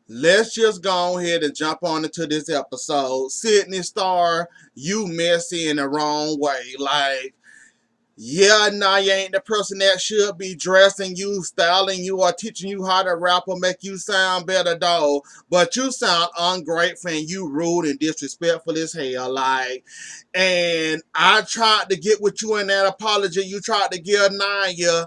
Let's just go ahead and jump on into this episode. Sydney Star, you messy in the wrong way. Like, yeah, nah, you ain't the person that should be dressing you, styling you, or teaching you how to rap or make you sound better, though. But you sound ungrateful and you rude and disrespectful as hell. Like, and I tried to get with you in that apology you tried to give Naya.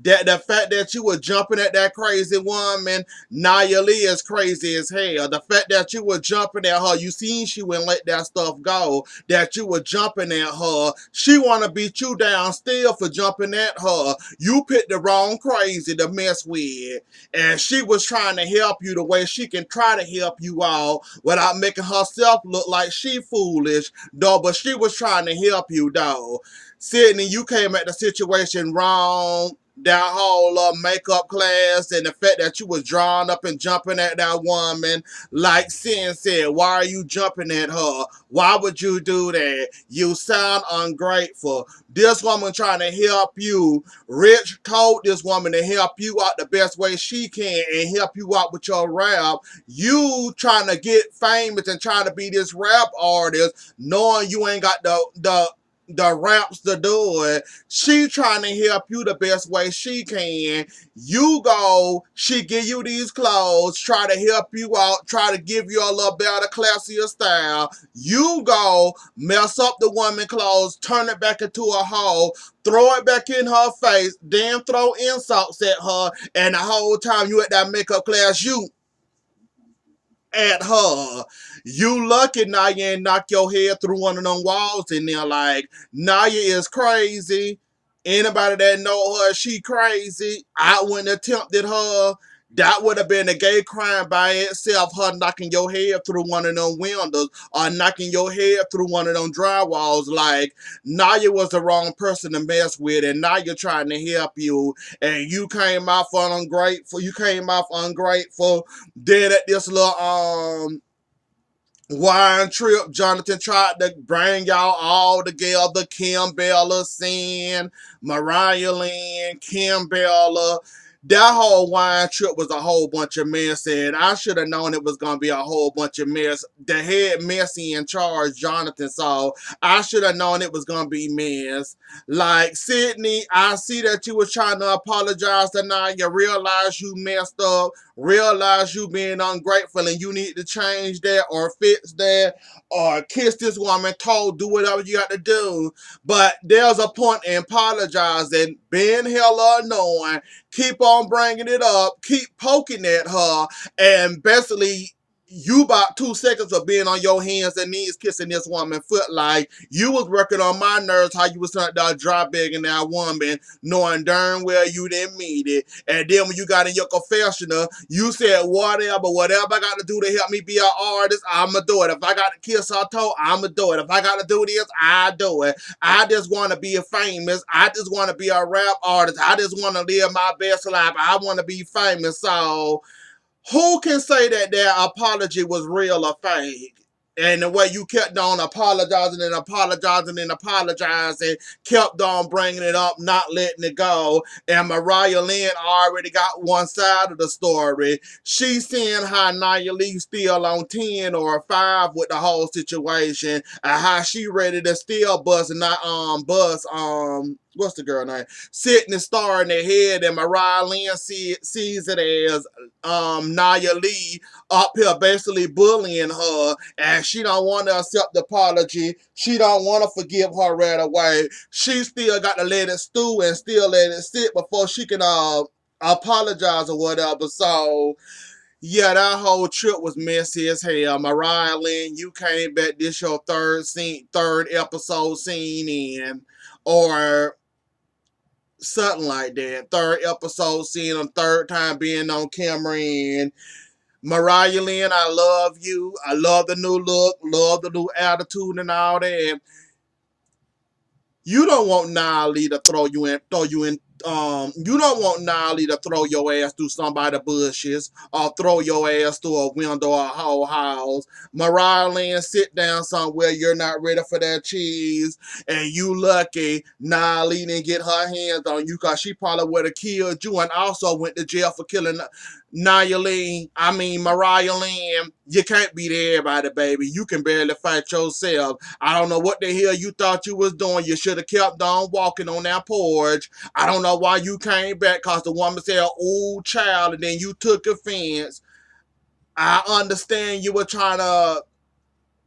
That the fact that you were jumping at that crazy woman, Nia Lee is crazy as hell. The fact that you were jumping at her, you seen she wouldn't let that stuff go. That you were jumping at her, she wanna beat you down still for jumping at her. You picked the wrong crazy to mess with, and she was trying to help you the way she can try to help you out without making herself look like she foolish, though. But she was trying to help you, though. Sydney, you came at the situation wrong. That whole makeup class and the fact that you was drawn up and jumping at that woman, like Sin said, why are you jumping at her? Why would you do that? You sound ungrateful. This woman trying to help you. Rich told this woman to help you out the best way she can and help you out with your rap. You trying to get famous and trying to be this rap artist, knowing you ain't got the raps to do it. She trying to help you the best way she can. You go, she give you these clothes, try to help you out, try to give you a little better, classier style. You go, mess up the woman clothes, turn it back into a hoe, throw it back in her face, then throw insults at her, and the whole time you at that makeup class, you at her. You lucky Naya ain't knock your head through one of them walls in there. Like, Naya is crazy. Anybody that know her, she crazy. I wouldn't have tempted her. That would have been a gay crime by itself, her knocking your head through one of them windows or knocking your head through one of them drywalls. Like, Naya was the wrong person to mess with, and now you're trying to help you, and you came off ungrateful. You came off ungrateful. Then at this little wine trip, Jonathan tried to bring y'all all together. Kim Bella, Sin, Mariahlynn, Kim Bella. That whole wine trip was a whole bunch of mess, and I should have known it was gonna be a whole bunch of mess. The head messy in charge, Jonathan, so I should have known it was gonna be mess. Like, Sydney, I see that you was trying to apologize tonight. You realize you messed up, realize you being ungrateful, and you need to change that or fix that or kiss this woman, told, do whatever you got to do. But there's a point in apologizing, being hella annoying, keep on bringing it up, keep poking at her, and basically you about 2 seconds of being on your hands and knees kissing this woman foot. Like, you was working on my nerves, how you was trying to dry begging that woman, knowing darn well you didn't mean it. And then when you got in your confessional, you said whatever I got to do to help me be an artist, I'ma do it. If I got to kiss her toe, I'ma do it. If I got to do this, I do it. I just want to be famous. I just want to be a rap artist. I just want to live my best life. I want to be famous. So who can say that their apology was real or fake? And the way you kept on apologizing and apologizing and apologizing, kept on bringing it up, not letting it go. And Mariahlynn already got one side of the story. She's seeing how Nia Lee still on 10 or 5 with the whole situation, and how she ready to still bust and not bust what's the girl name? Sydney Star in their head, and Mariahlynn sees it as Nia Lee up here basically bullying her, and she don't want to accept the apology. She don't want to forgive her right away. She still got to let it stew and still let it sit before she can apologize or whatever. So yeah, that whole trip was messy as hell. Mariahlynn, you came back. This your third episode scene in, or something like that. Third episode, seeing them, third time being on camera. And Mariahlynn, I love you. I love the new look, love the new attitude and all that. You don't want Nolly to throw you in. You don't want Nolly to throw your ass through somebody's bushes or throw your ass through a window or a whole house. Mariahlynn, sit down somewhere. You're not ready for that cheese, and you lucky Nolly didn't get her hands on you, because she probably would have killed you and also went to jail for killing Mariahlynn, you can't beat everybody, baby. You can barely fight yourself. I don't know what the hell you thought you was doing. You should have kept on walking on that porch. I don't know why you came back, because the woman said, "Ooh, child," and then you took offense. I understand you were trying to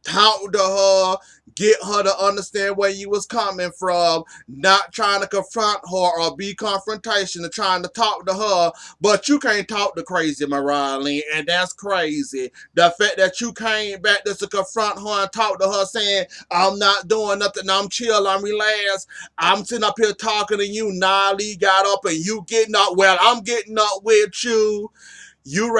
talk to her, get her to understand where you was coming from, not trying to confront her or be confrontation, and trying to talk to her, but you can't talk to crazy Mariahlynn, and that's crazy. The fact that you came back just to confront her and talk to her saying, "I'm not doing nothing, I'm chill, I'm relaxed, I'm sitting up here talking to you," Lee got up and you getting up, well, I'm getting up with you. You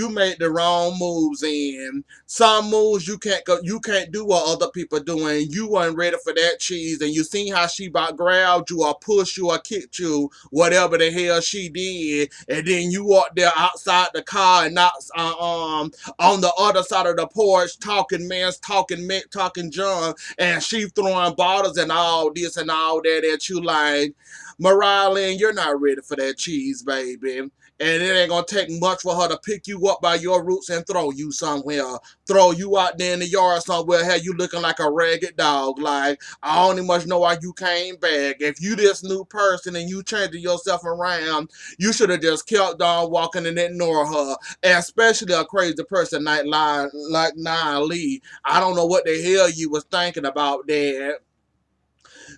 made the wrong moves, and some moves you can't go, you can't do what other people doing. You weren't ready for that cheese, and you seen how she about grabbed you or pushed you or kicked you, whatever the hell she did, and then you walked there outside the car and not on the other side of the porch talking mess, talking junk, and she throwing bottles and all this and all that at you like, Mariahlynn, you're not ready for that cheese, baby. And it ain't gonna take much for her to pick you up by your roots and throw you somewhere. Throw you out there in the yard somewhere, have you looking like a ragged dog. Like, I only must know why you came back. If you this new person and you changing yourself around, you should have just kept on walking and ignore her. Especially a crazy person like Lee. I don't know what the hell you was thinking about that.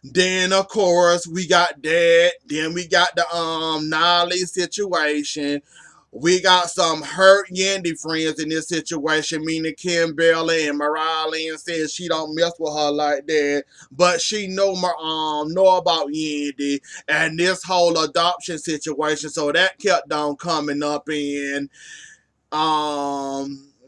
Then of course we got that. Then we got the Nolly situation. We got some hurt Yandy friends in this situation, meaning Kim Bella and Mariahlynn says she don't mess with her like that, but she know about Yandy and this whole adoption situation. So that kept on coming up in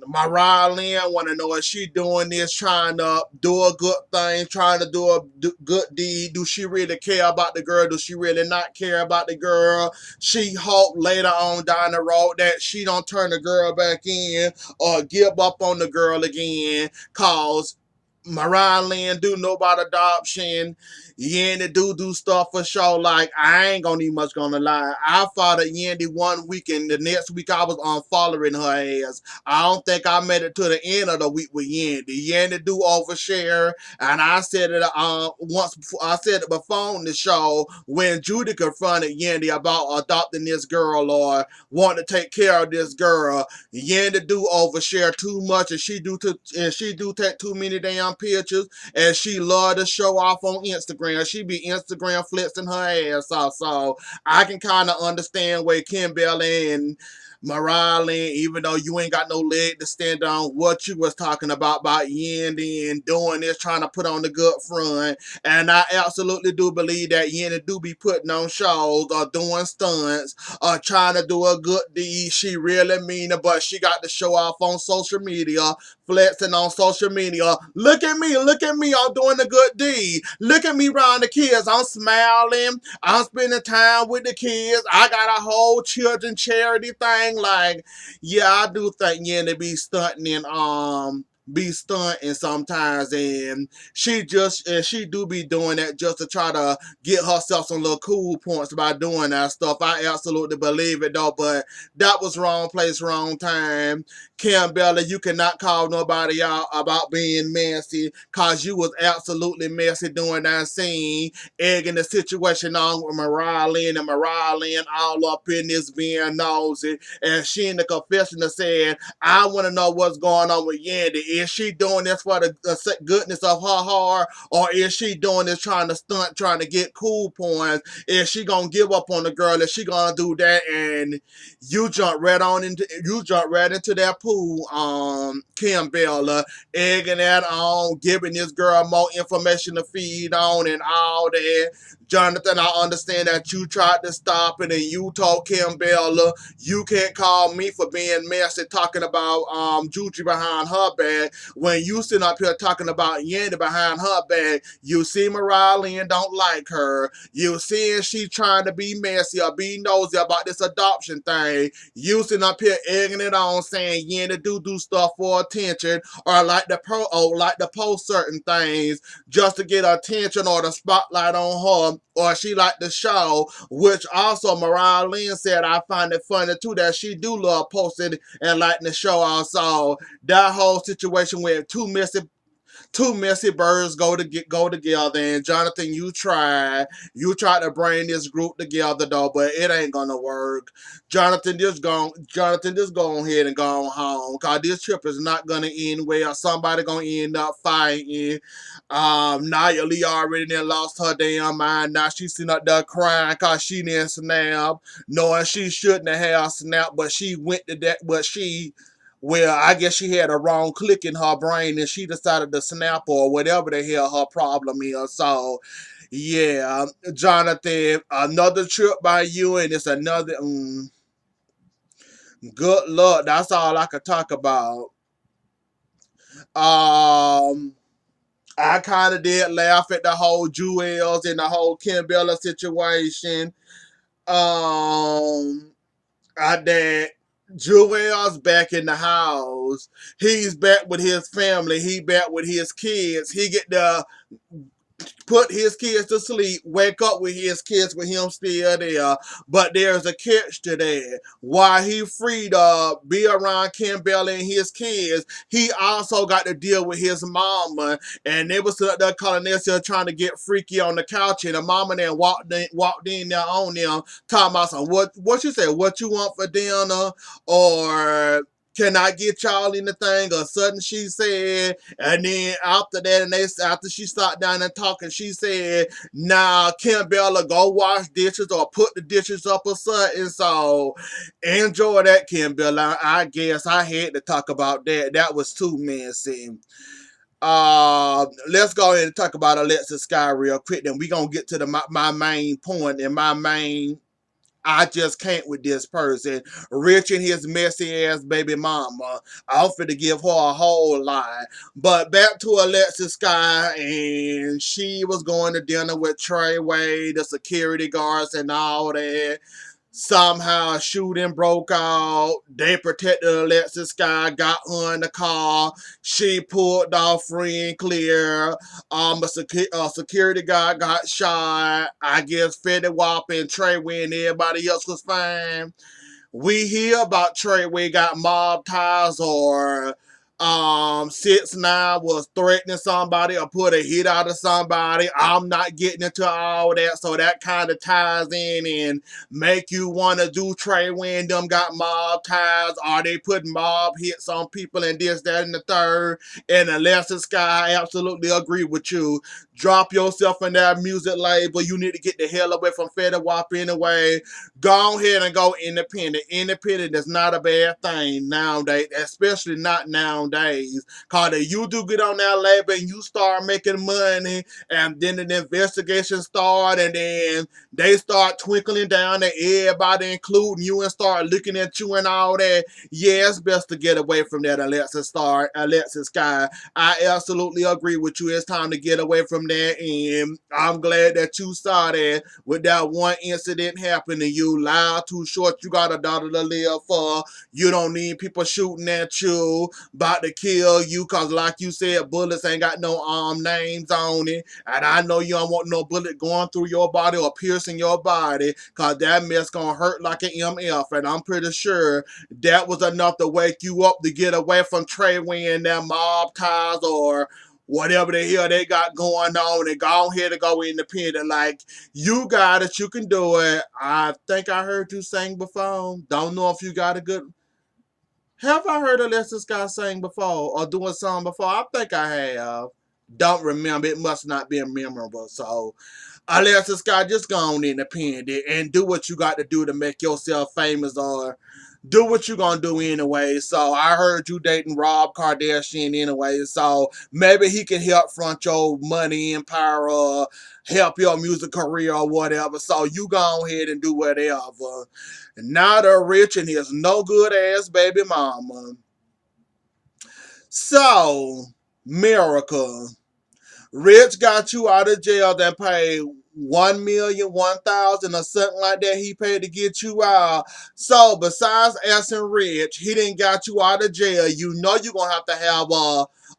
Mariahlynn want to know if she doing this, trying to do a good thing, trying to do a good deed. Do she really care about the girl? Do she really not care about the girl? She hope later on down the road that she don't turn the girl back in or give up on the girl again, cause Mariahlynn do know about adoption. Yandy do stuff for sure. Like, I ain't gonna even much gonna lie. I followed Yandy one week and the next week I was unfollowing her ass. I don't think I made it to the end of the week with Yandy. Yandy do overshare, and I said it once before. I said it before on the show when Judy confronted Yandy about adopting this girl or wanting to take care of this girl. Yandy do overshare too much, and she do take too many damn pictures, and she love to show off on Instagram. She be Instagram flexing her ass off. So I can kind of understand where Kim Bella and Mariahlynn, even though you ain't got no leg to stand on, what you was talking about Yandy and doing this, trying to put on the good front. And I absolutely do believe that Yandy do be putting on shows or doing stunts or trying to do a good deed. She really mean it, but she got to show off on social media, flexing on social media. Look at me, I'm doing a good deed. Look at me around the kids, I'm smiling, I'm spending time with the kids. I got a whole children charity thing. Like, yeah, I do think Yandy be stunting sometimes, and she do be doing that just to try to get herself some little cool points by doing that stuff. I absolutely believe it though, but that was wrong place, wrong time. Kim Bella, you cannot call nobody out about being messy, cause you was absolutely messy doing that scene, egging the situation on with Mariahlynn, and Mariahlynn all up in this being nosy, and she in the confessional said, I want to know what's going on with Yandy. Is she doing this for the goodness of her heart, or is she doing this trying to stunt, trying to get cool points? Is she gonna give up on the girl? Is she gonna do that? And you jump right into that pool, Kim Bella, egging that on, giving this girl more information to feed on and all that. Jonathan, I understand that you tried to stop it and you told Kim Bella, you can't call me for being messy talking about Juju behind her back when you sitting up here talking about Yandy behind her back. You see Mariahlynn don't like her. You see she trying to be messy or be nosy about this adoption thing. You sitting up here egging it on saying Yandy do stuff for attention or like to post certain things just to get attention or the spotlight on her. or she liked the show, which also Mariahlynn said I find it funny too that she do love posting and liking the show also. That whole situation with two messy birds go together. And Jonathan, you tried to bring this group together though, but it ain't gonna work. Jonathan, just go ahead and go home, cause this trip is not gonna end well. Somebody gonna end up fighting. Nia Lee already done lost her damn mind. Now she's sitting up there crying cause she didn't snap, knowing she shouldn't have snapped, but she went to that, well, I guess she had a wrong click in her brain and she decided to snap or whatever the hell her problem is. So, yeah, Jonathan, another trip by you and it's another, good luck. That's all I could talk about. Um, I kind of did laugh at the whole Juelz and the whole Kimbella situation. Um, that Juelz back in the house. He's back with his family. He back with his kids. He get to put his kids to sleep, wake up with his kids with him still there. But there's a catch to that. While he free to be around Kim Bell and his kids, he also got to deal with his mama. And they was up there calling themselves trying to get freaky on the couch. And the mama then walked in there on them, talking about some, what you say, what you want for dinner? Or can I get y'all anything? Or something she said. And then after that, after she sat down and talking, she said, "Nah, Kim Bella, go wash dishes or put the dishes up or something." So enjoy that, Kim Bella. I guess I had to talk about that. That was too messy. Let's go ahead and talk about Alexis Sky real quick. Then we gonna get to my main point and my main. I just can't with this person. Rich and his messy ass baby mama. I offered to give her a whole lot. But back to Alexis Sky, and she was going to dinner with Treyway, the security guards, and all that. Somehow a shooting broke out. They protected Alexis Sky, got her in the car. She pulled off free and clear. A security guard got shot. I guess Fetty Wap and Treyway and everybody else was fine. We hear about Treyway got mob ties or 6ix9ine was threatening somebody or put a hit out of somebody. I'm not getting into all that, so that kind of ties in and make you want to do Treyway and them got mob ties. Are they putting mob hits on people and this, that, and the third? And Alexis Sky, I absolutely agree with you. Drop yourself in that music label. You need to get the hell away from Fetty Wap anyway. Go ahead and go independent. Independent is not a bad thing nowadays, especially not nowadays. Cause if you do get on that label and you start making money, and then the investigation start, and then they start twinkling down at everybody, including you, and start looking at you and all that. Yeah, it's best to get away from that, Alexis Sky. I absolutely agree with you. It's time to get away from that, and I'm glad that you saw that with that one incident happening. You lied too short. You got a daughter to live for. You don't need people shooting at you, about to kill you, cause like you said, bullets ain't got no names on it. And I know you don't want no bullet going through your body or piercing your body, cause that mess gonna hurt like an MF. And I'm pretty sure that was enough to wake you up to get away from Treyway and their mob ties or whatever the hell they got going on, and go ahead and go independent. Like, you got it, you can do it. I think I heard you sing before. Don't know if you got a good. Have I heard Alexis Scott sing before or do a song before? I think I have. Don't remember. It must not be memorable. So, Alexis Scott, just go on independent and do what you got to do to make yourself famous or do what you gonna do anyway. So I heard you dating Rob Kardashian anyway. So maybe he can help front your money empire or help your music career or whatever. So you go ahead and do whatever. Now the rich and his no good ass baby mama. So, Miracle. Rich got you out of jail that paid 1,000,000, 1,000 or something like that he paid to get you out. So besides asking Rich, he didn't got you out of jail. You know you're gonna have to have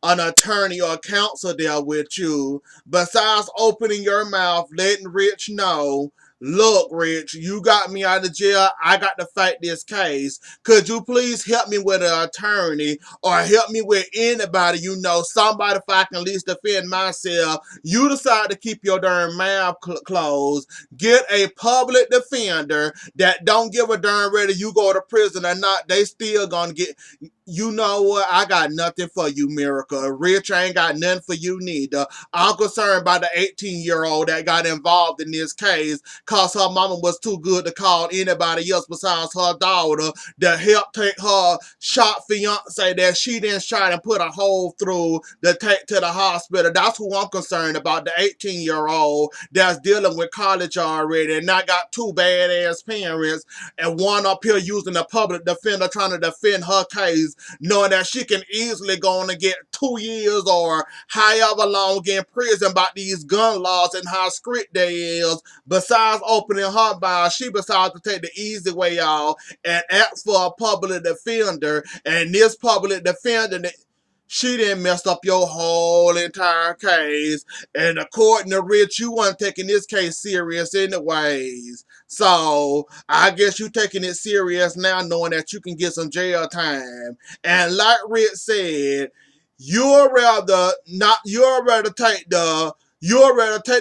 an attorney or counsel there with you. Besides opening your mouth, letting Rich know, look, Rich, you got me out of jail. I got to fight this case. Could you please help me with an attorney or help me with anybody, somebody if I can at least defend myself? You decide to keep your darn mouth closed. Get a public defender that don't give a darn whether you go to prison or not. They still gonna get. You know what? I got nothing for you, Miracle. Rich ain't got nothing for you neither. I'm concerned about the 18-year-old that got involved in this case because her mama was too good to call anybody else besides her daughter to help take her shot fiance that she didn't shot and put a hole through to take to the hospital. That's who I'm concerned about, the 18-year-old that's dealing with college already and not got two badass parents and one up here using a public defender trying to defend her case, knowing that she can easily go on and get 2 years or however long in prison about these gun laws and how strict they is. Besides opening her mouth, she decides to take the easy way out and ask for a public defender. And this public defender, she didn't mess up your whole entire case. And according to Rich, you weren't taking this case serious anyways. So I guess you taking it serious now, knowing that you can get some jail time. And like Rich said, you'd rather take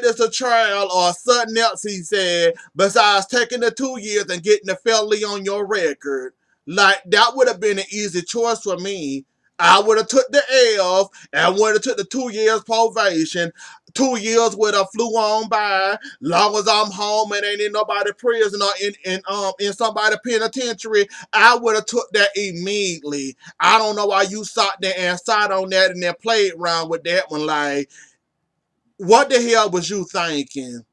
this to trial or something else, he said, besides taking the 2 years and getting the felony on your record. Like, that would have been an easy choice for me. I would have took the L and would have took the 2 years probation. 2 years would have flew on by. Long as I'm home and ain't in nobody prison or in somebody penitentiary, I would have took that immediately. I don't know why you sat there and sat on that and then played around with that one. Like, what the hell was you thinking?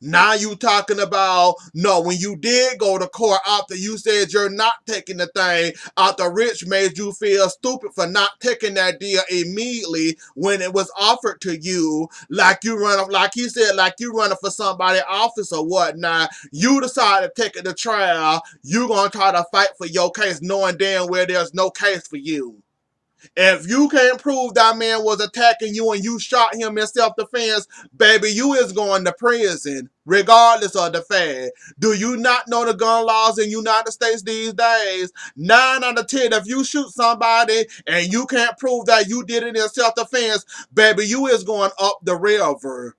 Now you talking about, no, when you did go to court after you said you're not taking the thing, after Rich made you feel stupid for not taking that deal immediately when it was offered to you, like he said, like you running for somebody's office or whatnot, you decided to take it to trial, you gonna try to fight for your case knowing damn well there's no case for you. If you can't prove that man was attacking you and you shot him in self-defense, baby, you is going to prison, regardless of the fact. Do you not know the gun laws in the United States these days? 9 out of 10, if you shoot somebody and you can't prove that you did it in self-defense, baby, you is going up the river.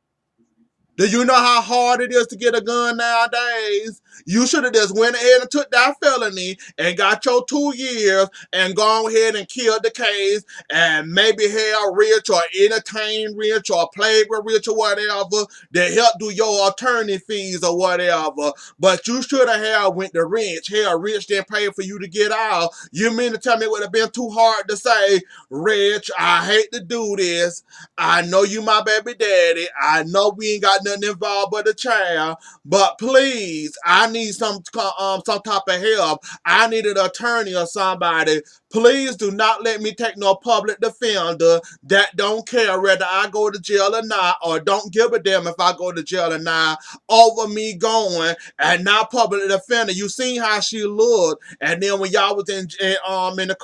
Do you know how hard it is to get a gun nowadays? You should have just went ahead and took that felony and got your 2 years and gone ahead and killed the case and maybe held Rich or entertained Rich or played with Rich or whatever to help do your attorney fees or whatever. But you should have went to Rich. Hell, Rich didn't pay for you to get out. You mean to tell me it would have been too hard to say, Rich, I hate to do this. I know you my baby daddy. I know we ain't got nothing involved but a child. But please, I need some type of help. I need an attorney or somebody. Please do not let me take no public defender that don't care whether I go to jail or not, or don't give a damn if I go to jail or not, over me going and not public defender. You seen how she looked, and then when y'all was in the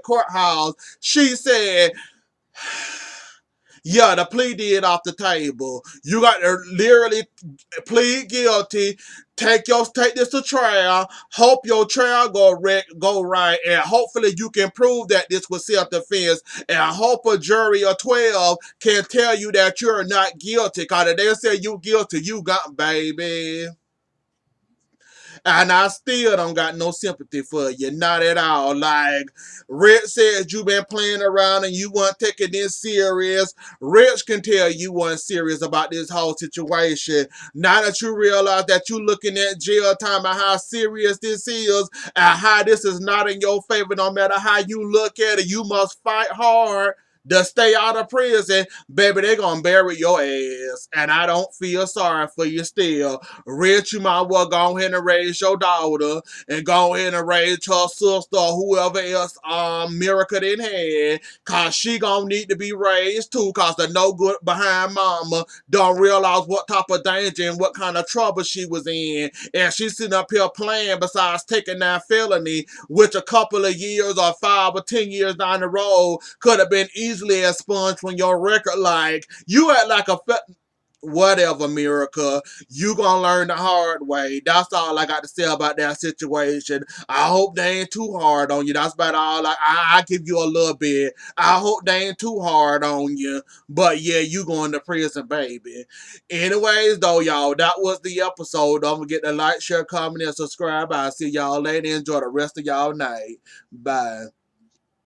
courthouse, she said, yeah, the plea deal off the table. You got to literally plead guilty. Take this to trial. Hope your trial go right, and hopefully you can prove that this was self-defense. And I hope a jury of 12 can tell you that you're not guilty. Cause if they say you guilty, you got baby. And I still don't got no sympathy for you. Not at all. Like, Rich said you been playing around and you weren't taking this serious. Rich can tell you weren't serious about this whole situation. Now that you realize that you looking at jail time and how serious this is and how this is not in your favor, no matter how you look at it, you must fight hard to stay out of prison, baby, they gonna bury your ass. And I don't feel sorry for you still. Rich, you might well go ahead and raise your daughter and go ahead and raise her sister or whoever else Miracle didn't have. Cause she gonna need to be raised too. Cause the no good behind mama don't realize what type of danger and what kind of trouble she was in. And she's sitting up here playing besides taking that felony, which a couple of years or 5 or 10 years down the road could have been easily expunged from your record. Like, you act like a whatever, Miracle. You gonna learn the hard way. That's all I got to say about that situation. I hope they ain't too hard on you. That's about all I give you a little bit. I hope they ain't too hard on you. But yeah, you going to prison, baby. Anyways, though, y'all, that was the episode. Don't forget to like, share, comment, and subscribe. I'll see y'all later. Enjoy the rest of y'all night. Bye.